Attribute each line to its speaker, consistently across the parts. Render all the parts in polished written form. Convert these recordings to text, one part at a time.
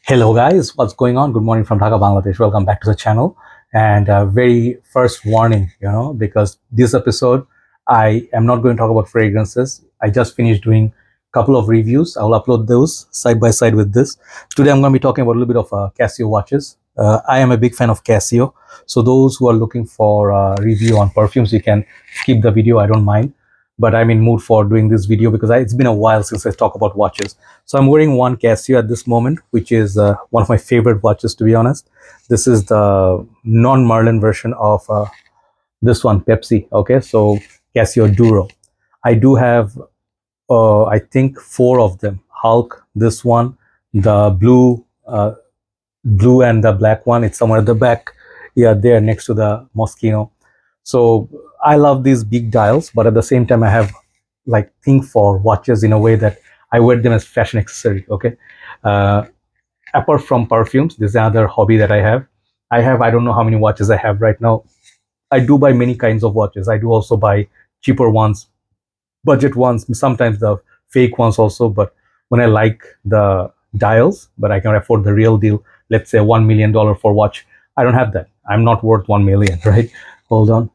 Speaker 1: Hello guys, what's going on? Good morning from Dhaka, Bangladesh. Welcome back to the channel. And very first warning, because this episode, I am not going to talk about fragrances. I just finished doing a couple of reviews. I will upload those side by side with this. Today, I'm going to be talking about a little bit of Casio watches. I am a big fan of Casio. So those who are looking for a review on perfumes, you can skip the video. I don't mind. But I'm in mood for doing this video because it's been a while since I talk about watches. So I'm wearing one Casio at this moment, which is one of my favorite watches, to be honest. This is the non-Merlin version of this one, Pepsi. Okay, so Casio Duro. I do have, I think, four of them. Hulk, this one, the blue and the black one. It's somewhere at the back. Yeah, there next to the Moschino. So I love these big dials, but at the same time, I have like thing for watches in a way that I wear them as fashion accessory. Okay. Uh, Apart from perfumes, this is another hobby that I have. I don't know how many watches I have right now. I do buy many kinds of watches. I do also buy cheaper ones, budget ones, sometimes the fake ones also. But when I like the dials, but I can afford the real deal, let's say $1 million for watch, I don't have that. I'm not worth 1 million, right? Hold on.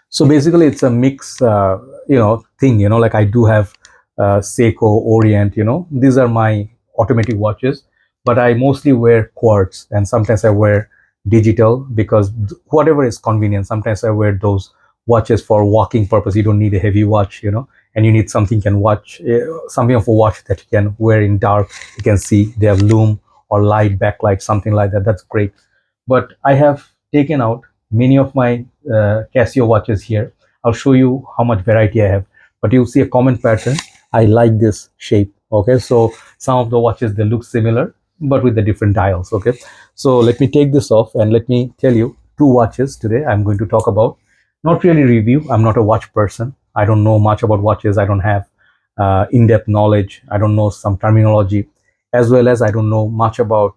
Speaker 1: So basically, it's a mix, thing. Like I do have Seiko, Orient. These are my automatic watches, but I mostly wear quartz, and sometimes I wear digital because whatever is convenient. Sometimes I wear those watches for walking purpose. You don't need a heavy watch, and you need something you can watch, something of a watch that you can wear in dark. You can see they have lume or light backlight, something like that. That's great. But I have taken out many of my Casio watches here. I'll show you how much variety I have, but you'll see a common pattern. I like this shape. Okay, so some of the watches, they look similar but with the different dials. Okay, so let me take this off and let me tell you two watches today I'm going to talk about. Not really review. I'm not a watch person. I don't know much about watches. I don't have in-depth knowledge. I don't know some terminology, as well as I don't know much about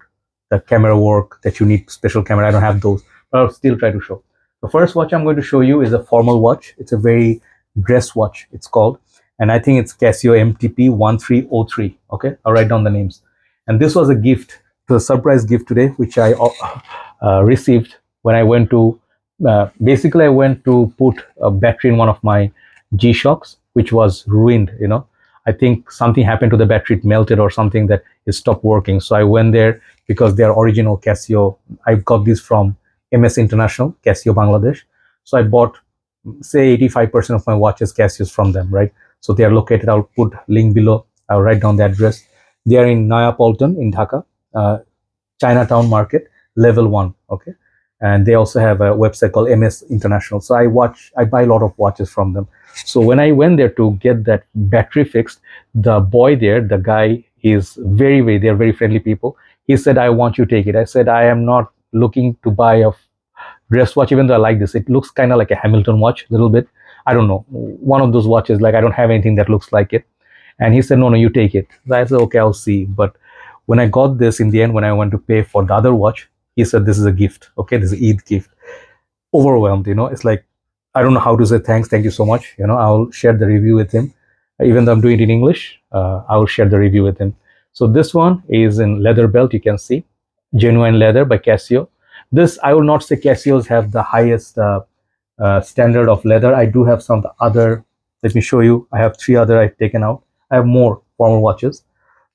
Speaker 1: the camera work that you need special camera. I don't have those, but I'll still try to show. The first watch I'm going to show you is a formal watch. It's a very dress watch, it's called. And I think it's Casio MTP 1303. Okay, I'll write down the names. And this was a gift, a surprise gift today, which I received when I went to, basically I went to put a battery in one of my G-Shocks, which was ruined, I think something happened to the battery, it melted or something, that it stopped working. So I went there because they're original Casio. I got this from MS International, Casio Bangladesh. So I bought, say, 85% of my watches Casios from them, right? So they are located, I'll put link below. I'll write down the address. They are in Naya Paltan in Dhaka, Chinatown Market, level 1. Okay. And they also have a website called MS International. So I buy a lot of watches from them. So when I went there to get that battery fixed, the boy there, the guy, is they're very friendly people. He said, I want you to take it. I said, I am not looking to buy a dress watch, even though I like this. It looks kind of like a Hamilton watch, a little bit. I don't know. One of those watches, like I don't have anything that looks like it. And he said, no, you take it. So I said, okay, I'll see. But when I got this in the end, when I went to pay for the other watch, he said, this is a gift. Okay, this is an Eid gift. Overwhelmed, it's like, I don't know how to say thanks. Thank you so much. I'll share the review with him. Even though I'm doing it in English, I will share the review with him. So this one is in leather belt. You can see genuine leather by Casio. This, I will not say Casios have the highest standard of leather. I do have some other. Let me show you. I have three other I've taken out. I have more formal watches.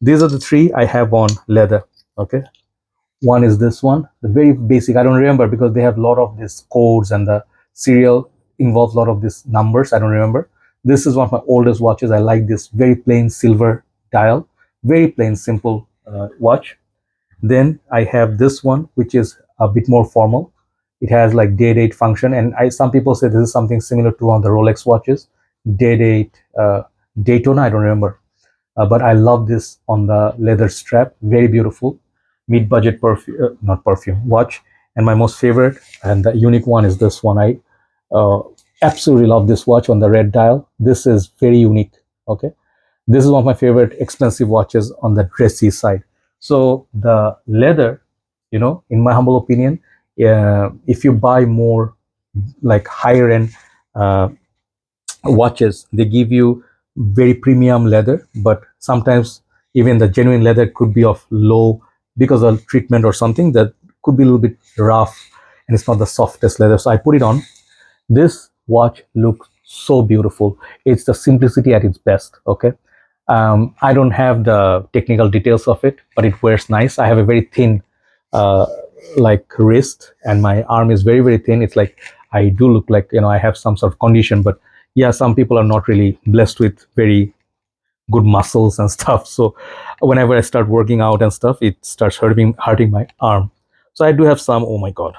Speaker 1: These are the three I have on leather. Okay. One is this one, the very basic. I don't remember because they have a lot of these codes and the serial involves a lot of these numbers. I don't remember. This is one of my oldest watches. I like this very plain silver dial, very plain, simple watch. Then I have this one, which is a bit more formal. It has like day date function, and some people say this is something similar to on the Rolex watches, day date, Daytona. I don't remember, but I love this on the leather strap. Very beautiful, mid-budget perfume, not perfume watch. And my most favorite and the unique one is this one. I uh, absolutely love this watch on the red dial. This is very unique. Okay, this is one of my favorite expensive watches on the dressy side. So the leather, in my humble opinion, if you buy more like higher end uh, watches, they give you very premium leather, but sometimes even the genuine leather could be of low because of treatment or something that could be a little bit rough, and it's not the softest leather. So I put it on. This watch looks so beautiful. It's the simplicity at its best. Okay. I don't have the technical details of it, but it wears nice. I have a very thin uh, like wrist, and my arm is very, very thin. It's like I do look like, I have some sort of condition, but yeah, some people are not really blessed with very good muscles and stuff. So whenever I start working out and stuff, it starts hurting my arm. So I do have some, oh my god,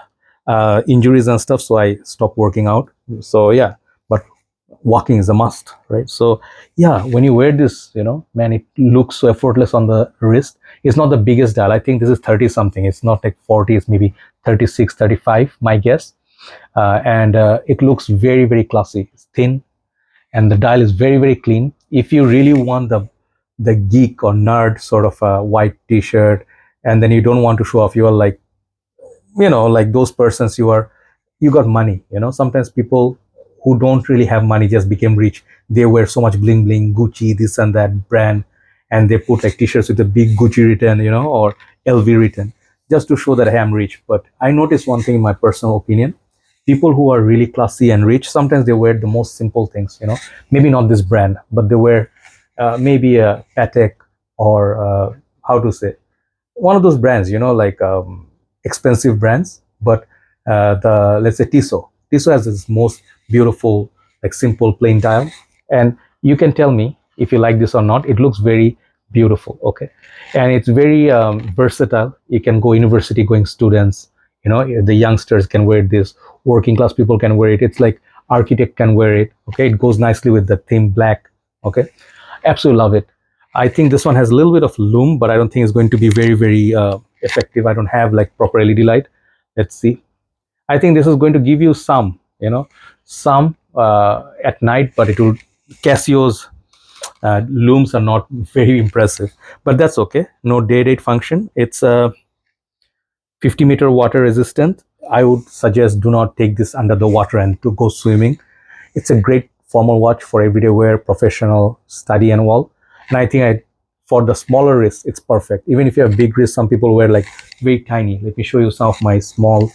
Speaker 1: injuries and stuff. So I stopped working out. So yeah, but walking is a must, right? So yeah, when you wear this, man, it looks so effortless on the wrist. It's not the biggest dial. I think this is 30 something. It's not like 40. It's maybe 36, 35, my guess. And it looks very, very classy. It's thin, and the dial is very, very clean. If you really want the geek or nerd sort of a white t-shirt, and then you don't want to show off, you are like, like those persons, you got money. Sometimes people who don't really have money just became rich. They wear so much bling bling, Gucci, this and that brand, and they put like t-shirts with a big Gucci written, or LV written, just to show that I am rich. But I noticed one thing in my personal opinion: people who are really classy and rich, sometimes they wear the most simple things. Maybe not this brand, but they wear maybe a Patek, or how to say, one of those brands, like expensive brands. But the let's say Tissot has this most beautiful, like simple plain dial, and you can tell me if you like this or not. It looks very beautiful, okay, and it's very versatile. You can go university going students, the youngsters can wear this, working class people can wear it. It's like architect can wear it, okay. It goes nicely with the theme black, okay. Absolutely love it. I think this one has a little bit of lume, but I don't think it's going to be very, very effective. I don't have like proper LED light. Let's see. I think this is going to give you some, some at night, but it will. Casio's looms are not very impressive, but that's okay. No day date function. It's a 50-meter water resistant. I would suggest do not take this under the water and to go swimming. It's a great formal watch for everyday wear, professional, study and all. And I think for the smaller wrist, it's perfect. Even if you have big wrist, some people wear like very tiny. Let me show you some of my small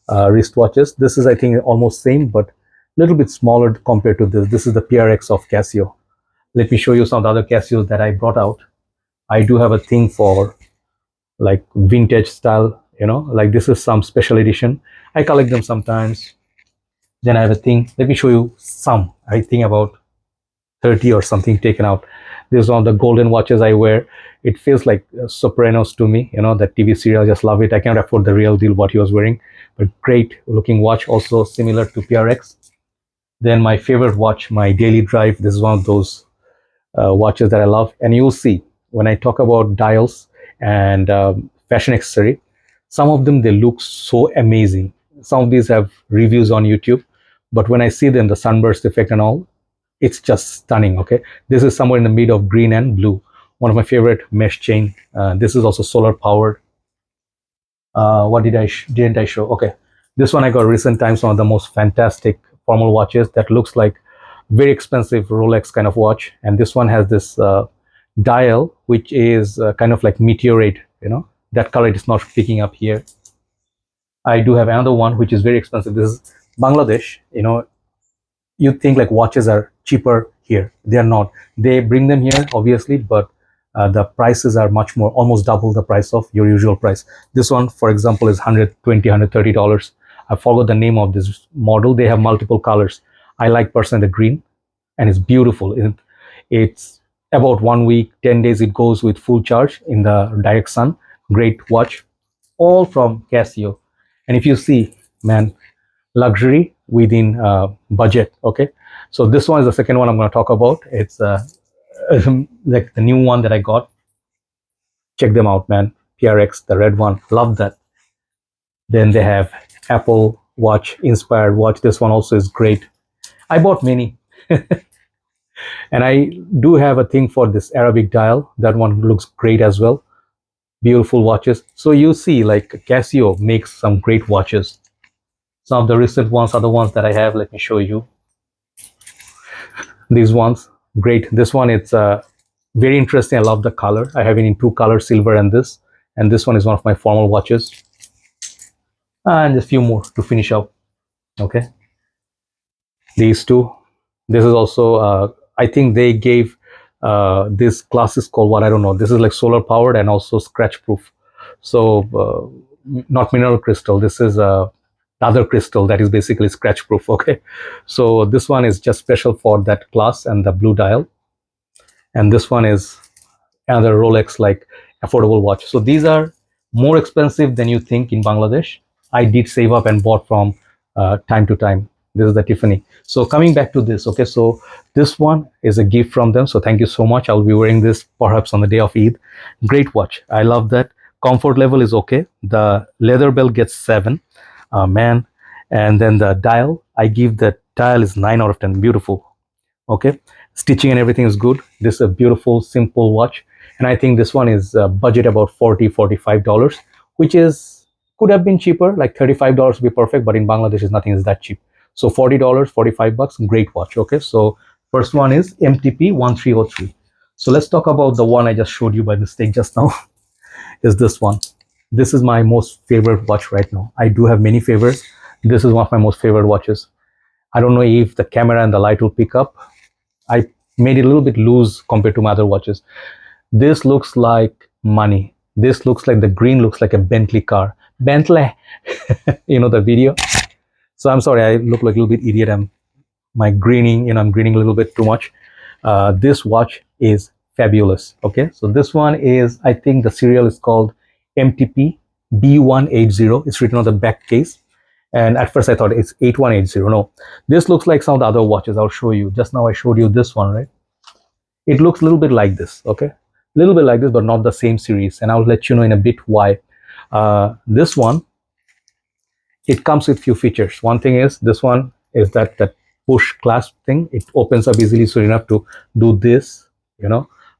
Speaker 1: wrist watches. This is, I think, almost same, but a little bit smaller compared to this. This is the PRX of Casio. Let me show you some of the other Casios that I brought out. I do have a thing for like vintage style, like this is some special edition. I collect them sometimes. Then I have a thing. Let me show you some. I think about 30 or something taken out. This is one of the golden watches I wear. It feels like Sopranos to me, that TV serial. I just love it. I can't afford the real deal what he was wearing, but great looking watch, also similar to PRX. Then my favorite watch, my daily drive. This is one of those watches that I love. And you'll see when I talk about dials and fashion accessory, some of them, they look so amazing. Some of these have reviews on YouTube, but when I see them, the sunburst effect and all, it's just stunning, okay. This is somewhere in the mid of green and blue. One of my favorite mesh chain. This is also solar powered. What didn't I show? Okay, this one I got recent times, one of the most fantastic formal watches that looks like very expensive Rolex kind of watch. And this one has this dial, which is kind of like meteorite, that color is not picking up here. I do have another one which is very expensive. This is Bangladesh. You think like watches are cheaper here. They are not. They bring them here, obviously, but the prices are much more, almost double the price of your usual price. This one, for example, is $120, $130. I forgot the name of this model. They have multiple colors. I like personally the green, and it's beautiful. It's about 1 week, 10 days. It goes with full charge in the direct sun. Great watch, all from Casio. And if you see, man, luxury within budget, okay. So this one is the second one I'm going to talk about. It's like the new one that I got. Check them out, man. PRX, the red one, love that. Then they have Apple Watch inspired watch. This one also is great. I bought many. And I do have a thing for this Arabic dial. That one looks great as well. Beautiful watches. So you see, like Casio makes some great watches. Some of the recent ones are the ones that I have. Let me show you. These ones, great. This one, it's very interesting. I love the color. I have it in two colors, silver and this. and this one is one of my formal watches, and a few more to finish up. Okay, these two. This is also I think they gave this glass is called what, I don't know. This is like solar powered and also scratch proof. So not mineral crystal. This is other crystal that is basically scratch proof. Okay, so this one is just special for that glass and the blue dial, and this one is another Rolex like affordable watch. So these are more expensive than you think in Bangladesh. I did save up and bought from time to time. This is the Tiffany. So coming back to this, okay, so this one is a gift from them. So thank you so much. I'll be wearing this perhaps on the day of Eid. Great watch. I love that. Comfort level is okay. The leather belt gets 7, man. And then the dial, I give the dial is 9 out of 10. Beautiful. Okay, stitching and everything is good. This is a beautiful simple watch, and I think this one is budget about $45, which is could have been cheaper, like $35 would be perfect, but in Bangladesh is nothing is that cheap. So $40, $45, great watch. Okay, so first one is MTP 1303. So let's talk about the one I just showed you by mistake just now. Is this one. This is my most favorite watch right now. I do have many favorites. This is one of my most favorite watches. I don't know if the camera and the light will pick up. I made it a little bit loose compared to my other watches. This looks like money. This looks like, the green looks like a Bentley car. Bentley, you know the video. So I'm sorry, I look like a little bit idiot. I'm greening a little bit too much. This watch is fabulous. Okay, so this one is, I think the serial is called MTP B180. It's written on the back case. And at first I thought it's 8180. No, this looks like some of the other watches. I'll show you. Just now I showed you this one, right? It looks a little bit like this, okay? A little bit like this, but not the same series. And I'll let you know in a bit why. This one, it comes with few features. One thing is, this one is that push clasp thing. It opens up easily, so you don't have to do this,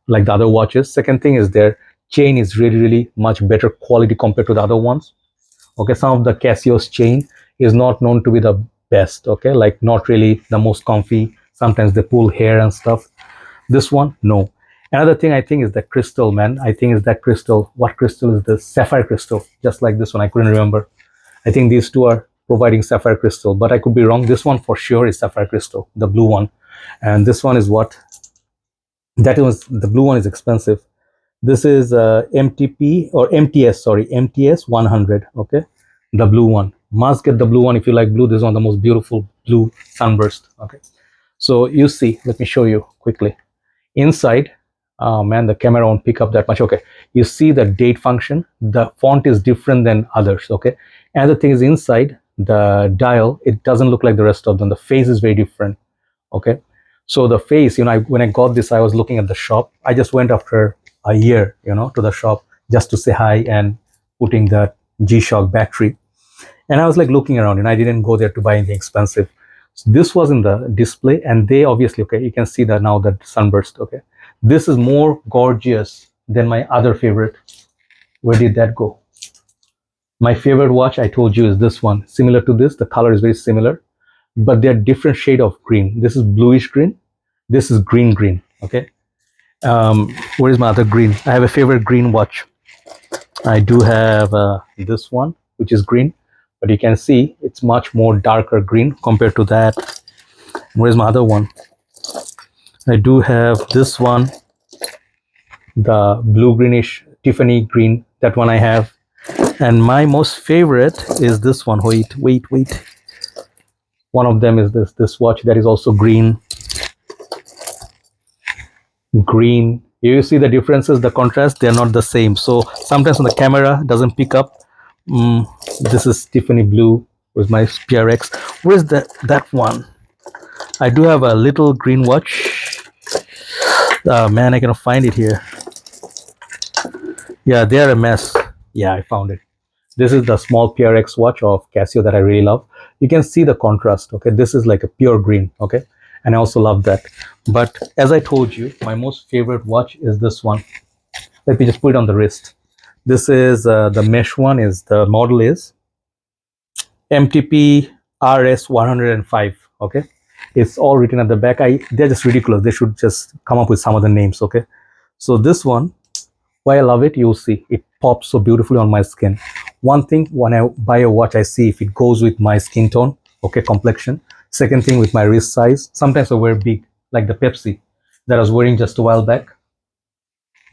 Speaker 1: like the other watches. Second thing is their chain is really much better quality compared to the other ones. Okay, some of the Casios chain is not known to be the best. Okay, like not really the most comfy. Sometimes they pull hair and stuff. This one, no. Another thing I think is the crystal, man. I think is that crystal. What crystal is this? Sapphire crystal. Just like this one, I couldn't remember. I think these two are providing sapphire crystal, but I could be wrong. This one for sure is sapphire crystal, the blue one, and this one is what? That was the blue one is expensive. This is MTP or MTS, sorry, MTS 100. Okay, the blue one. Must get the blue one if you like blue. This is one of the most beautiful blue sunburst. Okay, so you see, let me show you quickly. Inside, oh man, the camera won't pick up that much. Okay, you see the date function. The font is different than others. Okay, and the thing is, inside the dial, it doesn't look like the rest of them. The face is very different. Okay, so the face, when I got this, I was looking at the shop. I just went after a year, to the shop just to say hi and putting that G-Shock battery. And I was like looking around, and I didn't go there to buy anything expensive. So this was in the display, and they obviously, okay, you can see that now, that sunburst. Okay, this is more gorgeous than my other favorite. Where did that go? My favorite watch, I told you, is this one. Similar to this, the color is very similar, but they're different shade of green. This is bluish green. This is green. Okay. Where is my other green? I have a favorite green watch. I do have this one, which is green, but you can see it's much more darker green compared to that. Where's my other one? I do have this one, the blue greenish Tiffany green. That one I have. And my most favorite is this one. Wait. One of them is this watch that is also green. You see the differences, the contrast, they're not the same. So sometimes when the camera doesn't pick up, this is Tiffany blue with my PRX. Where's that one? I do have a little green watch. Man, I cannot find it here. Yeah, they're a mess. Yeah, I found it. This is the small PRX watch of Casio that I really love. You can see the contrast. Okay, this is like a pure green. Okay, and I also love that. But as I told you, my most favorite watch is this one. Let me just put it on the wrist. This is the mesh one. The model is MTP RS 105. Okay, it's all written at the back. They're just ridiculous. They should just come up with some other names. Okay, so this one, Why I love it, you'll see it pops so beautifully on my skin. One thing, when I buy a watch, I see if it goes with my skin tone, okay, complexion. Second thing, with my wrist size. Sometimes I wear big, like the Pepsi that I was wearing just a while back,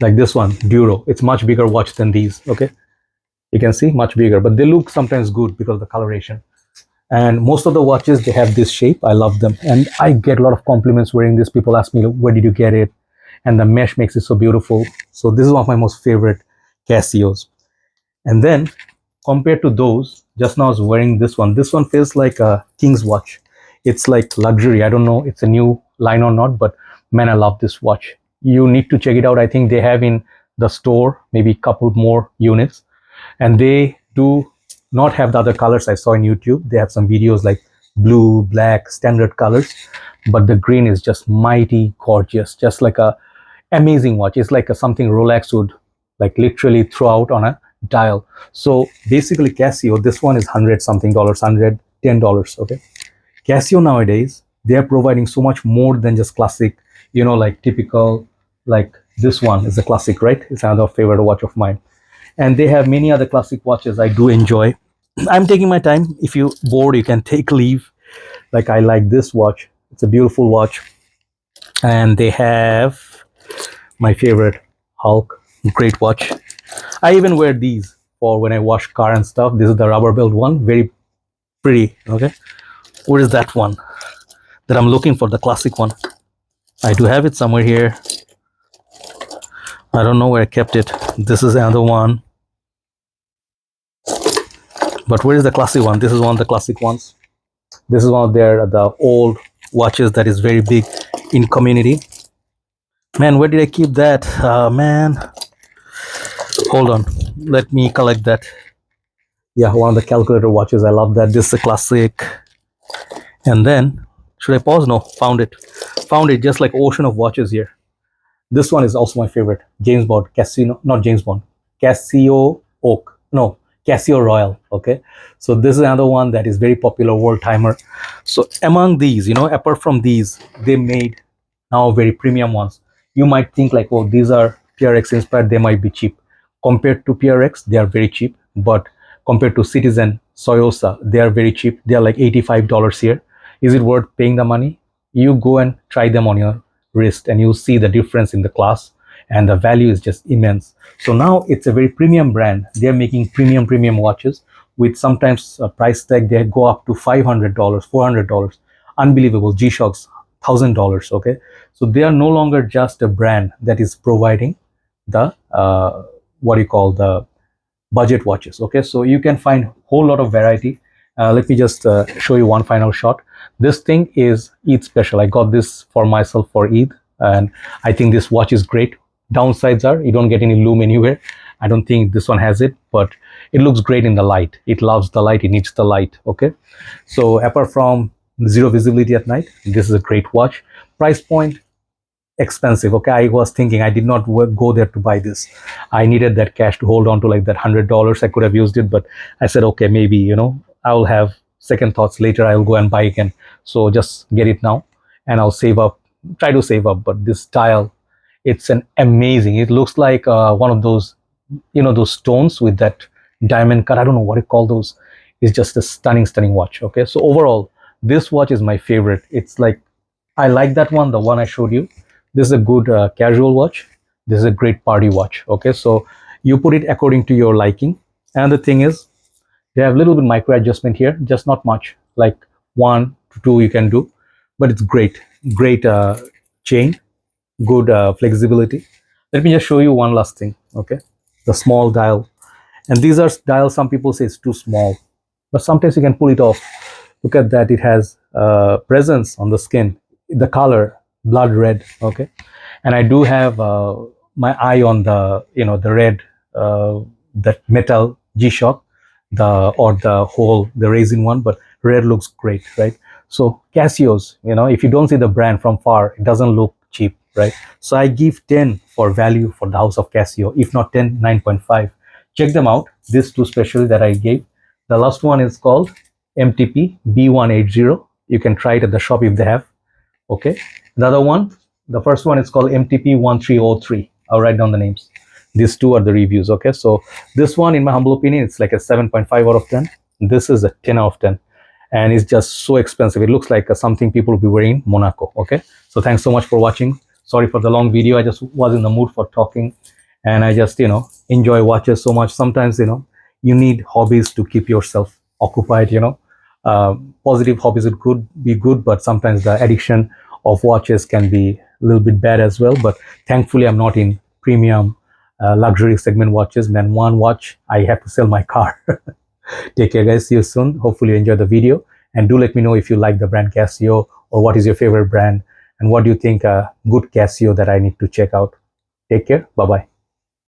Speaker 1: like this one, Duro. It's much bigger watch than these, okay. You can see much bigger, but they look sometimes good because of the coloration. And most of the watches, they have this shape. I love them, and I get a lot of compliments wearing this. People ask me, where did you get it? And the mesh makes it so beautiful. So this is one of my most favorite Casios. And then compared to those, just now I was wearing this one. This one feels like a king's watch. It's like luxury. I don't know it's a new line or not, but man, I love this watch. You need to check it out. I think they have in the store maybe a couple more units, and they do not have the other colors I saw in YouTube. They have some videos like blue, black, standard colors, but the green is just mighty gorgeous, just like a amazing watch. It's like a something Rolex would like literally throw out on a dial. So basically Casio, this one is 100 something dollars, $110, okay. Casio nowadays, they are providing so much more than just classic, you know, like typical, like this one is a classic, right? It's another favorite watch of mine. And they have many other classic watches I do enjoy. I'm taking my time. If you bored, you can take leave. Like I like this watch. It's a beautiful watch. And they have my favorite Hulk, great watch. I even wear these for when I wash car and stuff. This is the rubber belt one, very pretty, okay. Where is that one that I'm looking for, the classic one? I do have it somewhere here. I don't know where I kept it. This is another one. But where is the classic one? This is one of the classic ones. This is one of the old watches that is very big in community. Man, where did I keep that? Man, hold on, let me collect that. Yeah, one of the calculator watches. I love that. This is a classic. And then, should I pause? No, found it. Found it, just like ocean of watches here. This one is also my favorite. James Bond, Casino, not James Bond, Casio Oak. No, Casio Royal. Okay, so this is another one that is very popular, world timer. So among these, you know, apart from these, they made now very premium ones. You might think like, oh, these are PRX inspired, they might be cheap. Compared to PRX, they are very cheap. But compared to Citizen, Soyosa, they are very cheap. They are like $85 here. Is it worth paying the money? You go and try them on your wrist and you'll see the difference in the class, and the value is just immense. So now it's a very premium brand. They're making premium watches with sometimes a price tag. They go up to $500, $400. Unbelievable. G-Shock's $1,000. Okay, so they are no longer just a brand that is providing the what do you call, the budget watches. Okay, so you can find whole lot of variety. Let me just show you one final shot. This thing is Eid special. I got this for myself for Eid, and I think this watch is great. Downsides are you don't get any lume anywhere. I don't think this one has it, but it looks great in the light. It loves the light. It needs the light. Okay, so apart from zero visibility at night, this is a great watch. Price point expensive. Okay, I was thinking, I did not go there to buy this. I needed that cash to hold on to, like that $100. I could have used it, but I said, okay, maybe, you know, I will have second thoughts later. I will go and buy again. So just get it now, and I'll save up, try to save up. But this dial, it's an amazing, it looks like one of those, you know, those stones with that diamond cut. I don't know what you call those. It's just a stunning watch. Okay, so overall, this watch is my favorite. It's like, I like that one, the one I showed you. This is a good casual watch. This is a great party watch. Okay, so you put it according to your liking. And the thing is, they have a little bit micro adjustment here, just not much, like 1 to 2 you can do, but it's great chain, good flexibility. Let me just show you one last thing. Okay, the small dial. And these are dials, some people say it's too small, but sometimes you can pull it off. Look at that, it has presence on the skin, the color blood red. Okay, and I do have my eye on the, you know, the red, that metal G-Shock, the resin one, but red looks great, right? So Casios, you know, if you don't see the brand from far, it doesn't look cheap, right? So I give 10 for value for the house of Casio. If not 10, 9.5. Check them out, these two specially that I gave. The last one is called MTP B180. You can try it at the shop if they have. Okay, the other one, the first one is called MTP 1303. I'll write down the names. These two are the reviews. Okay, so this one, in my humble opinion, it's like a 7.5 out of 10. This is a 10 out of 10, and it's just so expensive. It looks like something people will be wearing in Monaco. Okay, so thanks so much for watching. Sorry for the long video. I just was in the mood for talking, and I just enjoy watches so much. Sometimes you need hobbies to keep yourself occupied. Positive hobbies could be good, but sometimes the addiction of watches can be a little bit bad as well. But thankfully, I'm not in premium luxury segment watches. Then one watch, I have to sell my car. Take care, guys. See you soon. Hopefully you enjoyed the video, and do let me know if you like the brand Casio, or what is your favorite brand, and what do you think a good Casio that I need to check out. Take care. Bye bye.